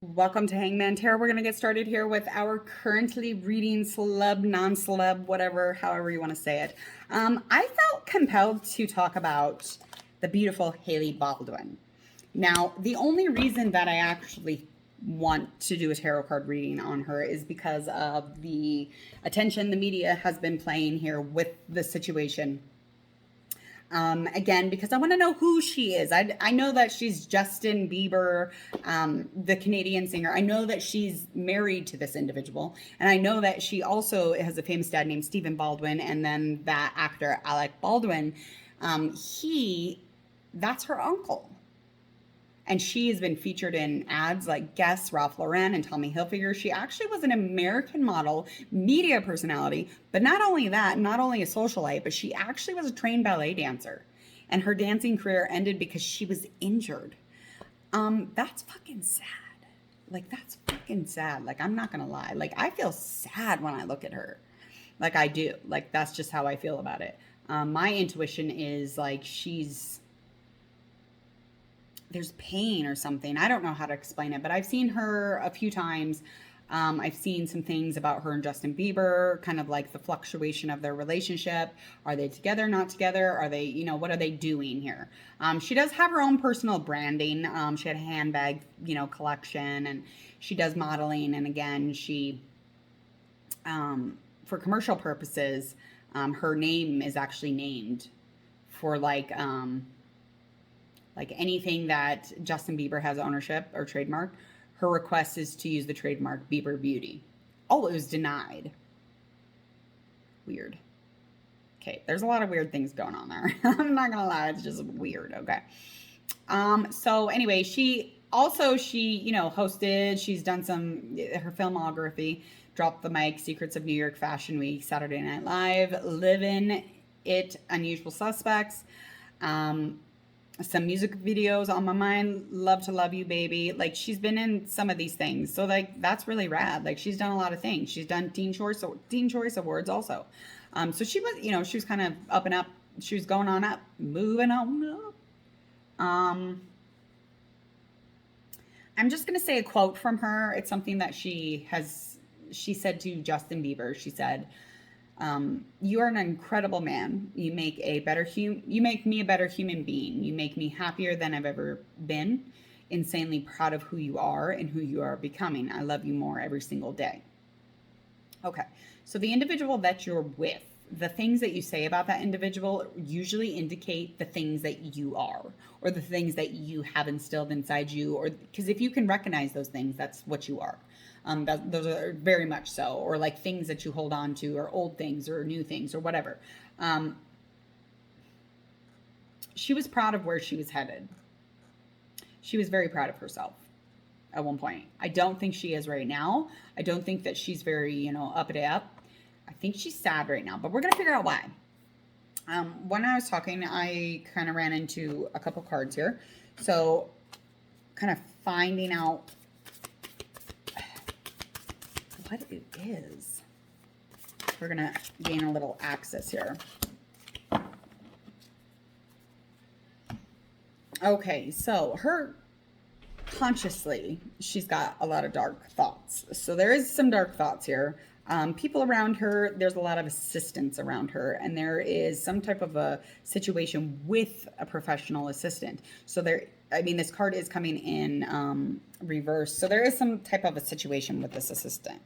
Welcome to Hangman Tarot. We're going to get started here with our currently reading celeb, non-celeb, whatever, however you want to say it. I felt compelled to talk about the beautiful Hailey Baldwin. Now, the only reason that I actually want to do a tarot card reading on her is because of the attention the media has been playing here with the situation. Again, because I want to know who she is. I know that she's Justin Bieber, the Canadian singer. I know that she's married to this individual. And I know that she also has a famous dad named Stephen Baldwin. And then that actor, Alec Baldwin, that's her uncle. And she has been featured in ads like Guess, Ralph Lauren, and Tommy Hilfiger. She actually was an American model, media personality, but not only that, not only a socialite, but she actually was a trained ballet dancer. And her dancing career ended because she was injured. That's fucking sad. Like, that's fucking sad. Like, I'm not gonna lie. Like, I feel sad when I look at her. Like, I do. Like, that's just how I feel about it. My intuition is like there's pain or something. I don't know how to explain it, but I've seen her a few times. I've seen some things about her and Justin Bieber, kind of like the fluctuation of their relationship. Are they together, not together? Are they, what are they doing here? She does have her own personal branding. She had a handbag, collection, and she does modeling. And again, she, for commercial purposes, her name is actually named for like anything that Justin Bieber has ownership or trademark, her request is to use the trademark Bieber Beauty. Oh, it was denied. Weird. Okay, there's a lot of weird things going on there. I'm not gonna lie, it's just weird. Okay. So anyway, she hosted, she's done her filmography, Drop the Mic, Secrets of New York Fashion Week, Saturday Night Live, Livin' It, Unusual Suspects, some music videos on my mind, Love to Love You Baby. Like, she's been in some of these things, so like that's really rad. Like, she's done a lot of things. She's done Teen Choice Awards also. So she was, she was kind of up and up. She was going on up, moving on up. I'm just gonna say a quote from her. It's something that she said to Justin Bieber. She said, "You are an incredible man. You make me a better human being. You make me happier than I've ever been. Insanely proud of who you are and who you are becoming. I love you more every single day." Okay, so the individual that you're with, the things that you say about that individual usually indicate the things that you are, or the things that you have instilled inside you, or because if you can recognize those things, that's what you are. Those are very much so, or like things that you hold on to, or old things, or new things, or whatever. She was proud of where she was headed. She was very proud of herself at one point. I don't think she is right now. I don't think that she's very, up and up. I think she's sad right now, but we're going to figure out why. When I was talking, I kind of ran into a couple cards here. So kind of finding out what it is. We're going to gain a little access here. Okay, so her consciously, she's got a lot of dark thoughts. So there is some dark thoughts here. People around her, there's a lot of assistance around her, and there is some type of a situation with a professional assistant. So this card is coming in reverse. So there is some type of a situation with this assistant.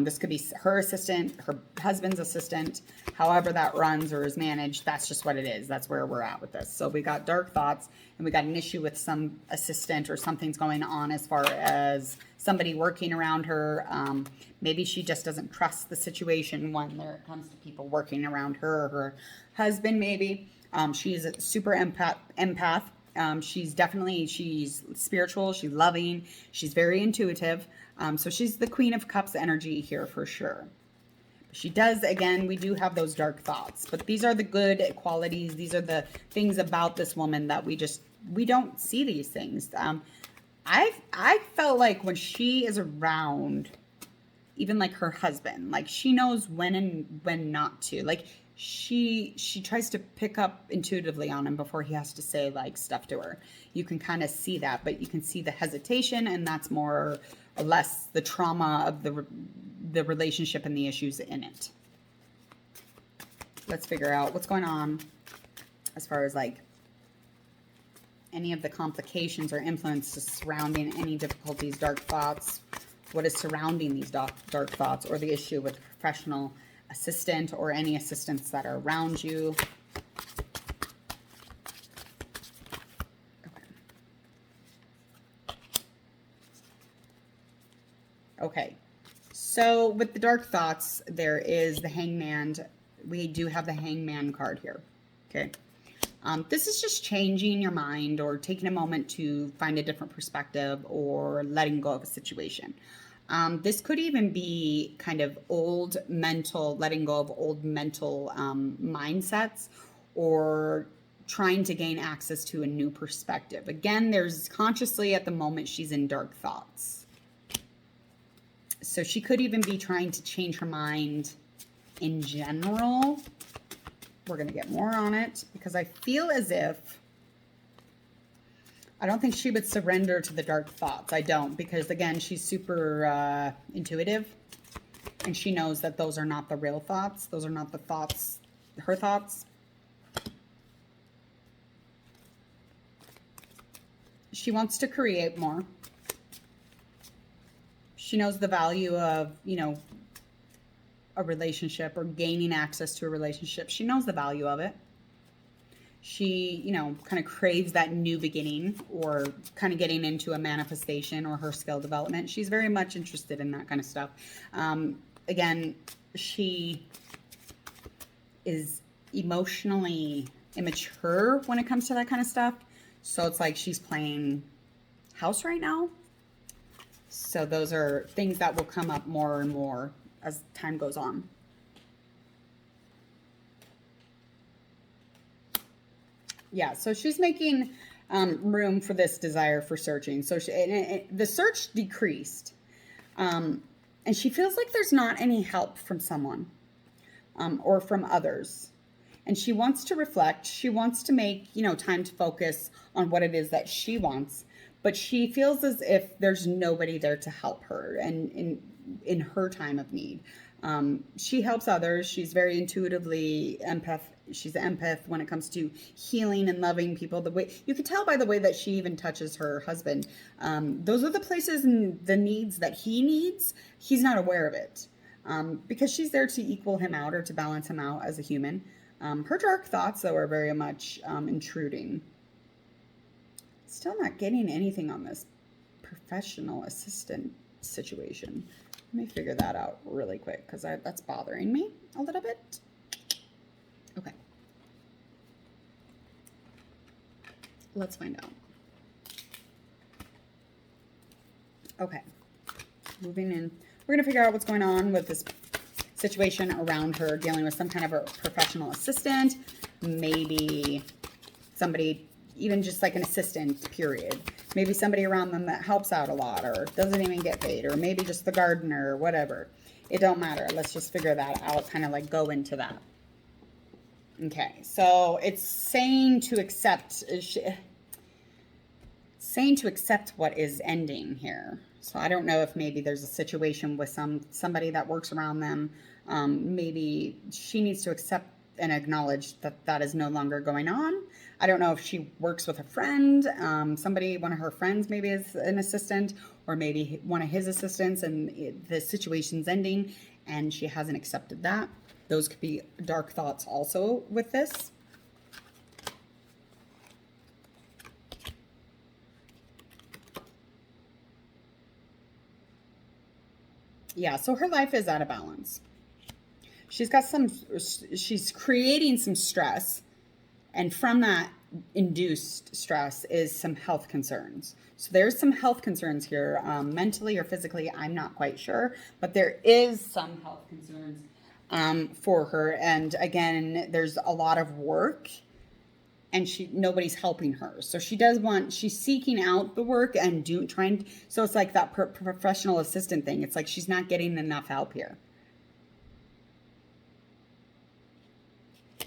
This could be her assistant, her husband's assistant, however that runs or is managed. That's just what it is. That's where we're at with this. So we got dark thoughts, and we got an issue with some assistant, or something's going on as far as somebody working around her. Maybe she just doesn't trust the situation when it comes to people working around her, or her husband maybe. She's a super empath. She's spiritual, she's loving, she's very intuitive. So she's the Queen of Cups energy here for sure. She does, again, we do have those dark thoughts, but these are the good qualities. These are the things about this woman that we don't see these things. I felt like when she is around, even like her husband, like she knows when and when not to. Like, she tries to pick up intuitively on him before he has to say like stuff to her. You can kind of see that, but you can see the hesitation, and that's more or less the trauma of the relationship and the issues in it. Let's figure out what's going on as far as like any of the complications or influences surrounding any difficulties, dark thoughts. What is surrounding these dark thoughts, or the issue with a professional assistant or any assistants that are around you. Okay. So with the dark thoughts, there is the Hangman. We do have the Hangman card here. Okay. This is just changing your mind or taking a moment to find a different perspective or letting go of a situation. This could even be kind of letting go of old mental mindsets, or trying to gain access to a new perspective. Again, there's consciously at the moment she's in dark thoughts. So she could even be trying to change her mind in general. We're going to get more on it because I feel as if I don't think she would surrender to the dark thoughts. I don't, because again, she's super intuitive, and she knows that those are not the real thoughts. Those are not the thoughts, her thoughts. She wants to create more. She knows the value of, a relationship or gaining access to a relationship. She knows the value of it. She, kind of craves that new beginning, or kind of getting into a manifestation or her skill development. She's very much interested in that kind of stuff. Again, she is emotionally immature when it comes to that kind of stuff. So it's like she's playing house right now. So those are things that will come up more and more as time goes on. Yeah, so she's making room for this desire for searching. So the search decreased. And she feels like there's not any help from someone or from others. And she wants to reflect. She wants to make, time to focus on what it is that she wants. But she feels as if there's nobody there to help her and in her time of need. She helps others. She's very intuitively empath. She's an empath when it comes to healing and loving people. The way you can tell by the way that she even touches her husband. Those are the places and the needs that he needs. He's not aware of it because she's there to equal him out or to balance him out as a human. Her dark thoughts, though, are very much intruding. Still not getting anything on this professional assistant situation. Let me figure that out really quick because that's bothering me a little bit. Okay. Let's find out. Okay. Moving in. We're going to figure out what's going on with this situation around her, dealing with some kind of a professional assistant, maybe somebody, even just like an assistant, period. Maybe somebody around them that helps out a lot or doesn't even get paid, or maybe just the gardener or whatever. It don't matter. Let's just figure that out, kind of like go into that. Okay, so it's saying to accept what is ending here. So I don't know if maybe there's a situation with somebody that works around them. Maybe she needs to accept and acknowledge that that is no longer going on. I don't know if she works with a friend, one of her friends maybe is an assistant, or maybe one of his assistants, and the situation's ending and she hasn't accepted that. Those could be dark thoughts also with this. Yeah, so her life is out of balance. She's creating some stress, and from that induced stress is some health concerns. So there's some health concerns here, mentally or physically, I'm not quite sure, but there is some health concerns for her. And again, there's a lot of work, and nobody's helping her. So she's seeking out the work and so it's like that professional assistant thing. It's like she's not getting enough help here.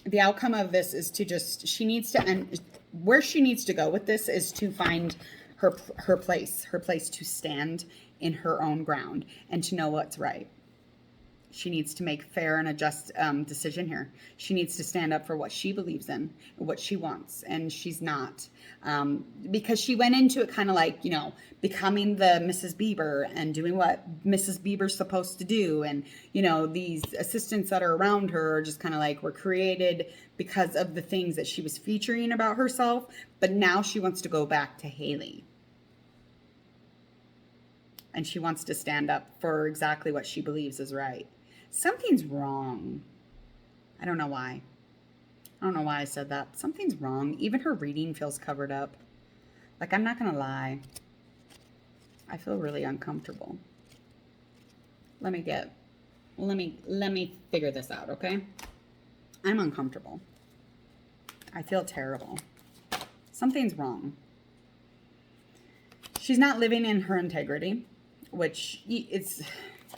The outcome of this is to just, she needs to end, where she needs to go with this is to find her place to stand in her own ground and to know what's right. She needs to make fair and a just decision here. She needs to stand up for what she believes in, what she wants, and she's not. Because she went into it kind of like, you know, becoming the Mrs. Bieber and doing what Mrs. Bieber's supposed to do. And, you know, these assistants that are around her are just kind of like were created because of the things that she was featuring about herself. But now she wants to go back to Hailey. And she wants to stand up for exactly what she believes is right. Something's wrong. I don't know why. I don't know why I said that. Something's wrong. Even her reading feels covered up. Like, I'm not going to lie. I feel really uncomfortable. Let me figure this out, okay? I'm uncomfortable. I feel terrible. Something's wrong. She's not living in her integrity, which it's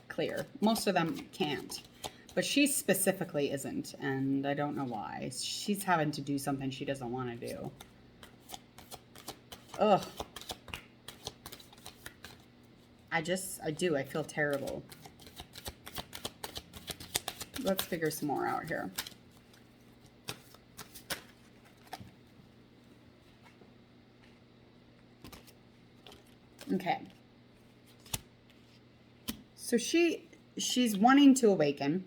clear. Most of them can't. But she specifically isn't, and I don't know why. She's having to do something she doesn't want to do. Ugh. I feel terrible. Let's figure some more out here. Okay. So she's wanting to awaken.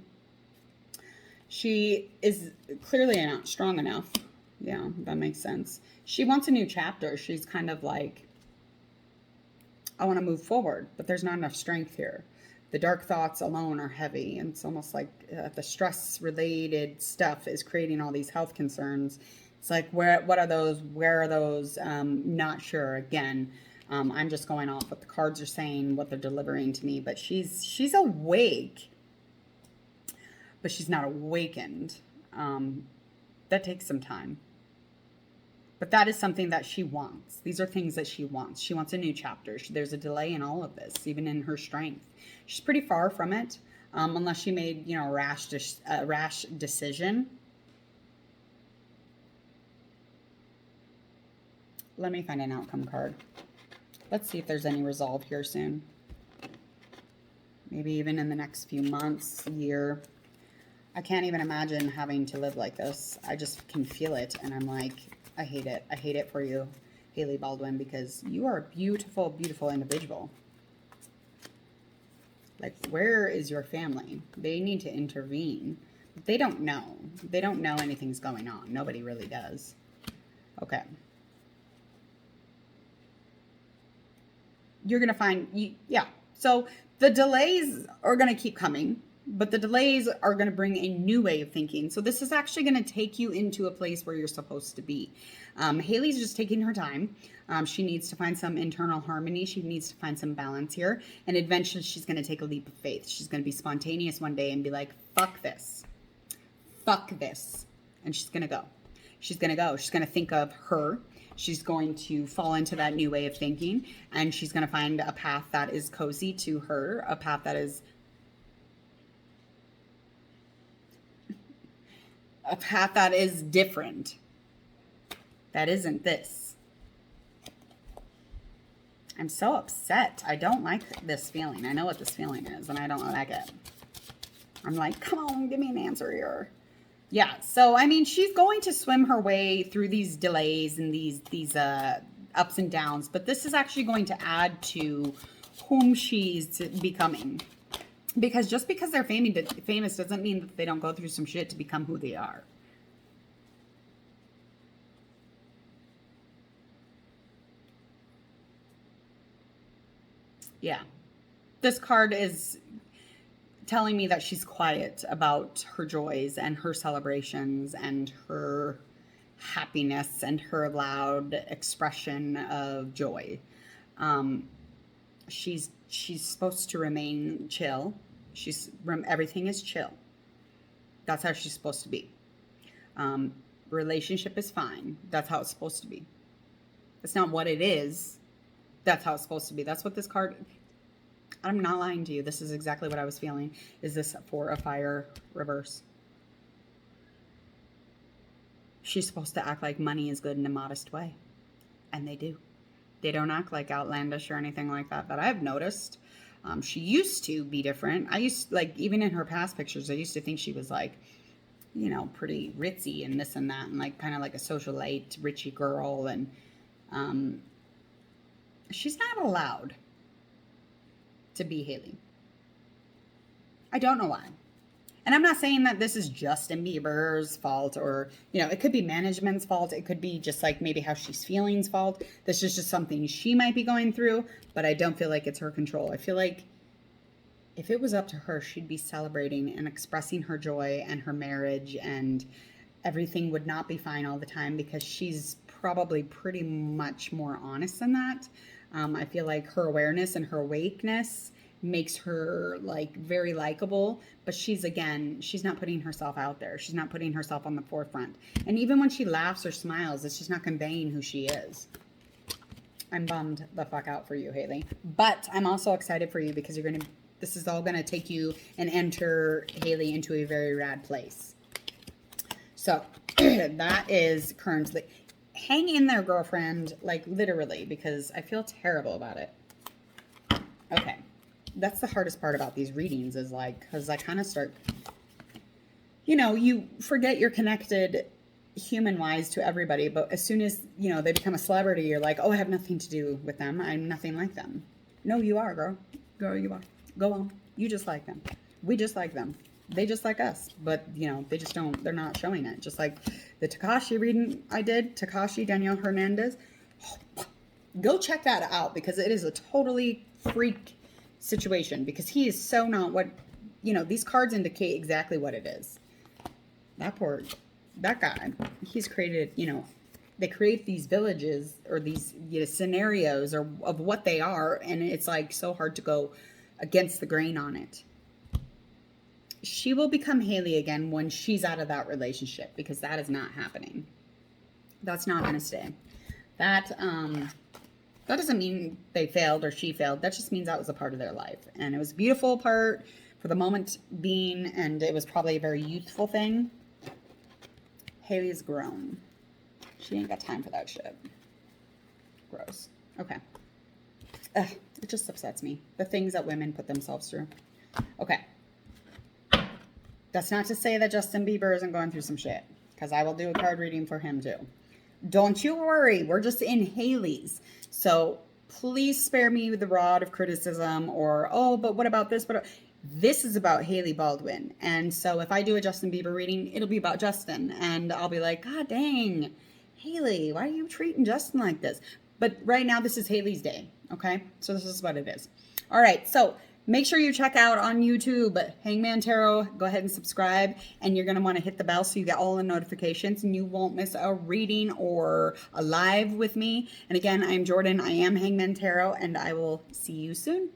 She is clearly not strong enough. Yeah, that makes sense. She wants a new chapter. She's kind of like, I want to move forward, but there's not enough strength here. The dark thoughts alone are heavy. And it's almost like the stress-related stuff is creating all these health concerns. It's like, what are those? Where are those? Not sure. Again, I'm just going off what the cards are saying, what they're delivering to me. But she's awake, but she's not awakened. That takes some time. But that is something that she wants. These are things that she wants. She wants a new chapter. There's a delay in all of this, even in her strength. She's pretty far from it, unless she made, you know, a rash decision. Let me find an outcome card. Let's see if there's any resolve here soon. Maybe even in the next few months, year. I can't even imagine having to live like this. I just can feel it, and I'm like, I hate it. I hate it for you, Hailey Baldwin, because you are a beautiful, beautiful individual. Like, where is your family? They need to intervene. They don't know. They don't know anything's going on. Nobody really does. Okay. You're going to find, yeah. So the delays are going to keep coming. But the delays are going to bring a new way of thinking. So this is actually going to take you into a place where you're supposed to be. Hailey's just taking her time. She needs to find some internal harmony. She needs to find some balance here. And eventually she's going to take a leap of faith. She's going to be spontaneous one day and be like, fuck this. Fuck this. And she's going to go. She's going to go. She's going to think of her. She's going to fall into that new way of thinking. And she's going to find a path that is cozy to her. A path that is different. That isn't this. I'm so upset. I don't like this feeling. I know what this feeling is, and I don't like it. I'm like, come on, give me an answer here. Yeah, so, I mean, she's going to swim her way through these delays and these ups and downs, but this is actually going to add to whom she's becoming. Because just because they're famous doesn't mean that they don't go through some shit to become who they are. Yeah. This card is telling me that she's quiet about her joys and her celebrations and her happiness and her loud expression of joy. She's supposed to remain chill. Everything is chill. That's how she's supposed to be. Relationship is fine. That's how it's supposed to be. That's not what it is. That's how it's supposed to be. That's what this card, I'm not lying to you. This is exactly what I was feeling. Is this for a fire reverse? She's supposed to act like money is good in a modest way. And they do. They don't act like outlandish or anything like that I've noticed. She used to be different. I used, like, even in her past pictures, I used to think she was like, you know, pretty ritzy and this and that, and like kind of like a socialite, richy girl. And she's not allowed to be Hailey. I don't know why. And I'm not saying that this is Justin Bieber's fault, or, you know, it could be management's fault. It could be just like maybe how she's feeling's fault. This is just something she might be going through, but I don't feel like it's her control. I feel like if it was up to her, she'd be celebrating and expressing her joy and her marriage, and everything would not be fine all the time, because she's probably pretty much more honest than that. I feel like her awareness and her awakeness makes her like very likable, but she's not putting herself out there. She's not putting herself on the forefront. And even when she laughs or smiles, it's just not conveying who she is. I'm bummed the fuck out for you, Hailey. But I'm also excited for you, because this is all gonna take you and enter Hailey into a very rad place. So that is currently. Hang in there, girlfriend, like literally, because I feel terrible about it. Okay. That's the hardest part about these readings, is like, because I kind of start, you know, you forget you're connected human-wise to everybody, but as soon as, you know, they become a celebrity, you're like, oh, I have nothing to do with them. I'm nothing like them. No, you are, girl. Girl, you are. Go on. You just like them. We just like them. They just like us. But, you know, they just don't, they're not showing it. Just like the Tekashi reading I did, Tekashi Daniel Hernandez. Go check that out, because it is a totally freak situation, because he is so not what, you know, these cards indicate exactly what it is. That guy, he's created, you know, they create these villages or these, you know, scenarios or of what they are, and it's like so hard to go against the grain on it. She will become Hailey again when she's out of that relationship, because that is not happening. That's not going to stay. That doesn't mean they failed or she failed. That just means that was a part of their life. And it was a beautiful part for the moment being, and it was probably a very youthful thing. Hailey's grown. She ain't got time for that shit. Gross. Okay. Ugh, it just upsets me. The things that women put themselves through. Okay. That's not to say that Justin Bieber isn't going through some shit, because I will do a card reading for him too. Don't you worry. We're just in Hailey's. So please spare me the rod of criticism or, oh, but what about this? But this is about Hailey Baldwin. And so if I do a Justin Bieber reading, it'll be about Justin. And I'll be like, God dang, Hailey, why are you treating Justin like this? But right now, this is Hailey's day. Okay. So this is what it is. All right. So make sure you check out on YouTube, Hangman Tarot. Go ahead and subscribe, and you're going to want to hit the bell so you get all the notifications and you won't miss a reading or a live with me. And again, I'm Jordan. I am Hangman Tarot, and I will see you soon.